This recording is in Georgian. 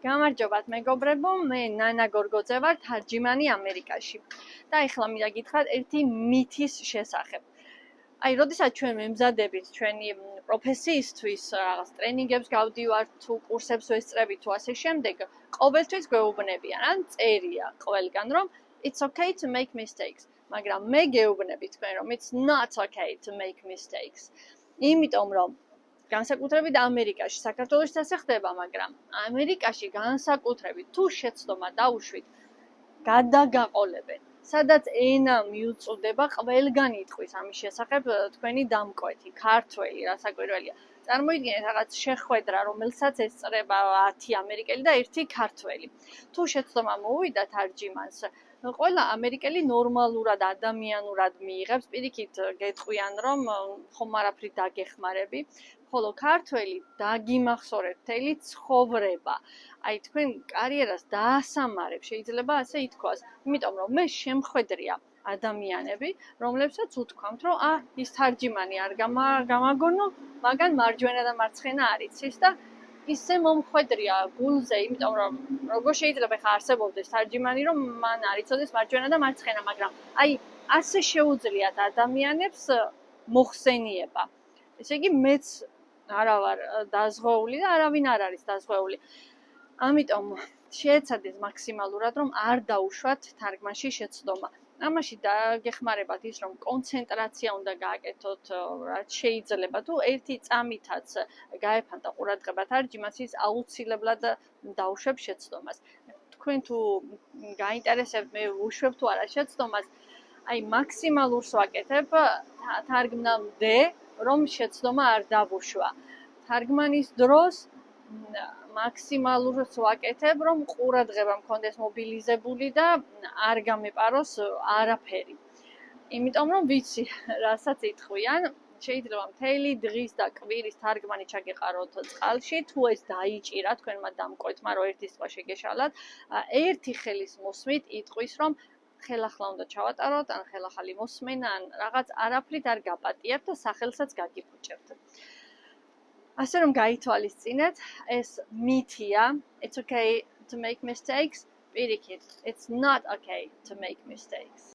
გამარჯობათ მეგობრებო, მე ნანა გორგოძე ვარ, თარჯიმანი ამერიკაში. და ეხლა მინდა გითხრათ ერთი მითის შესახებ. აი, როდესაც ჩვენ მემზადებით ჩვენი პროფესიისთვის, რაღაც ტრენინგებს გავდივართ, თუ კურსებს ვესწრებით, თუ ასე შემდეგ, ყოველთვის გვეუბნებიან, ან წერია ყველგან, რომ it's okay to make mistakes. მაგრამ მე გეუბნები თქვენ, რომ it's not okay to make mistakes. იმიტომ რომ განსაკუთრებით ამერიკაში, საქართველოში ასე ხდება, მაგრამ ამერიკაში განსაკუთრებით თუ შეცდომა დაუშვით, გადაგაყოლებენ. სადაც ენა მიუწვდება, ყველგან იტყვის ამის შესახებ თქვენი დამკვეთი, ქართველი, რასაკვირველია. წარმოიდგინეთ რაღაც შეხვედრა, რომელსაც ესწრება 10 ამერიკელი და 1 ქართველი. თუ შეცდომა მოუვიდა თარჯიმანს, ყველა ამერიკელი ნორმალურად, ადამიანურად მიიღებს, პირიქით გეტყვიან, რომ ხომ არაფრით დაგეხმარები, ხოლო ქართველი დაგიმახსოვრეთ მთელი ცხოვრება. აი თქვენ კარიერას დაასამარებ, შეიძლება ასე ითქვას, იმიტომ რომ მე შემხვედრია ადამიანები, რომლებსაც უთქვამთ, რომ ის თარჯიმანი არ გამაგონო, მაგან მარჯვენა და მარცხენა არ იცის და ისე მომხვედრია გულზე, იმიტომ რომ როგორ შეიძლება ხა არსებობდეს თარჯიმანი, რომ მან არ იცოდეს მარჯვენა და მარცხენა, მაგრამ აი ასე შეუძლიათ ადამიანებს მოხსენიება. ესე იგი მეც არა ვარ დაზღვეული და არავინ არ არის დაზღვეული. ამიტომ შეეცადეთ მაქსიმალურად, რომ არ დაუშვათ თარგმანში შეცდომა. ამაში დაგეხმარებათ ის, რომ კონცენტრაცია უნდა გააკეთოთ, რაც შეიძლება. თუ ერთი წამითაც გაეფანტა ყურადღება თარჯიმანს, ის აუცილებლად დაუშვებ შეცდომას. თქვენ თუ გაინტერესებთ, მე ვუშვებ თუ არა შეცდომას, აი მაქსიმალურს ვაკეთებ თარგმნამდე, რომ შეცდომა არ დავუშვა. თარგმანის დროს მაქსიმალურს ვაკეთებ, რომ ყურადღება მქონდეს მობილიზებული და არ გამეპაროს არაფერი. იმიტომ რომ ვიცი, რასაც იტყვიან, შეიძლება მთელი დღის და კვირის თარგმანი ჩაგეყაროთ წყალში, თუ ეს დაიჭირა თქვენმა დამკვეთმა, რომ ერთი სხვა შეგეშალათ, ერთი ხელის მოსმით იტყვის, რომ ხელახლა უნდა ჩავატაროთ, ან ხელახალი მოსმენა, ან რაღაც არაფრით არ გაპატიებთ და სახელსაც გაგიფუჭებთ. ასე რომ გაითვალისწინეთ, ეს მითია, it's okay to make mistakes, პირიქით, it's not okay to make mistakes.